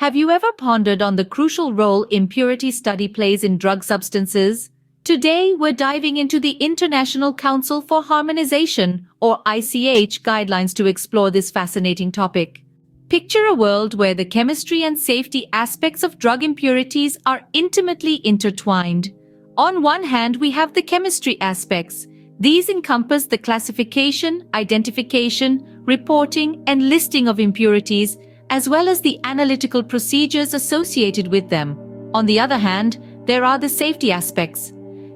Have you ever pondered on the crucial role impurity study plays in drug substances? Today, we're diving into the International Council for Harmonization, or ICH, guidelines to explore this fascinating topic. Picture a world where the chemistry and safety aspects of drug impurities are intimately intertwined. On one hand, we have the chemistry aspects. These encompass the classification, identification, reporting, and listing of impurities, as well as the analytical procedures associated with them. On the other hand, there are the safety aspects.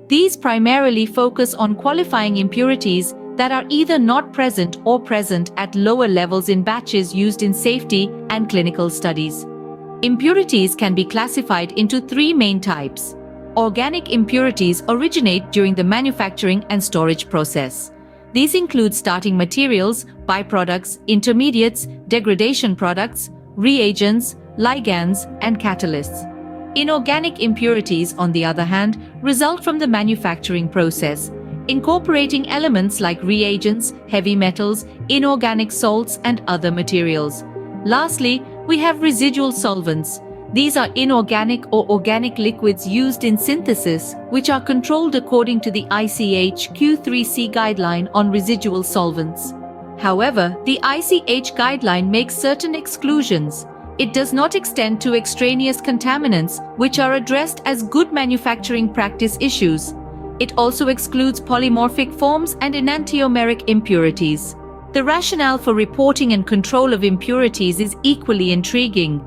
These primarily focus on qualifying impurities that are either not present or present at lower levels in batches used in safety and clinical studies. Impurities can be classified into three main types. Organic impurities originate during the manufacturing and storage process. These include starting materials, byproducts, intermediates, degradation products, reagents, ligands, and catalysts. Inorganic impurities, on the other hand, result from the manufacturing process, incorporating elements like reagents, heavy metals, inorganic salts, and other materials. Lastly, we have residual solvents. These are inorganic or organic liquids used in synthesis, which are controlled according to the ICH Q3C guideline on residual solvents. However, the ICH guideline makes certain exclusions. It does not extend to extraneous contaminants, which are addressed as good manufacturing practice issues. It also excludes polymorphic forms and enantiomeric impurities. The rationale for reporting and control of impurities is equally intriguing.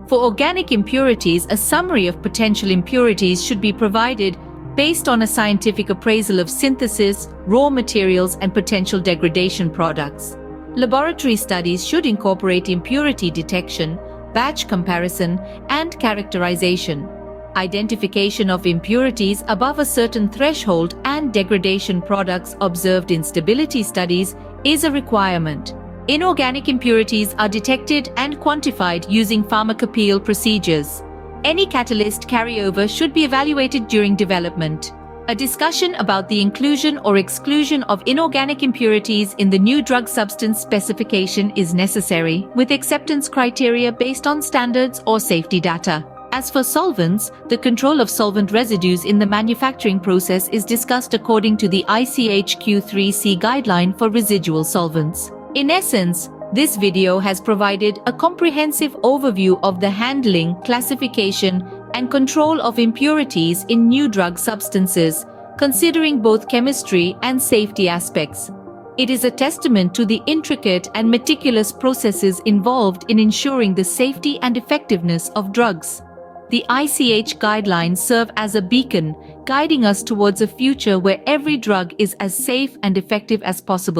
For organic impurities, a summary of potential impurities should be provided based on a scientific appraisal of synthesis, raw materials, and potential degradation products. Laboratory studies should incorporate impurity detection, batch comparison, and characterization. Identification of impurities above a certain threshold and degradation products observed in stability studies is a requirement. Inorganic impurities are detected and quantified using pharmacopoeial procedures. Any catalyst carryover should be evaluated during development. A discussion about the inclusion or exclusion of inorganic impurities in the new drug substance specification is necessary, with acceptance criteria based on standards or safety data. As for solvents, the control of solvent residues in the manufacturing process is discussed according to the ICH Q3C guideline for residual solvents. In essence, this video has provided a comprehensive overview of the handling, classification, and control of impurities in new drug substances, considering both chemistry and safety aspects. It is a testament to the intricate and meticulous processes involved in ensuring the safety and effectiveness of drugs. The ICH guidelines serve as a beacon, guiding us towards a future where every drug is as safe and effective as possible.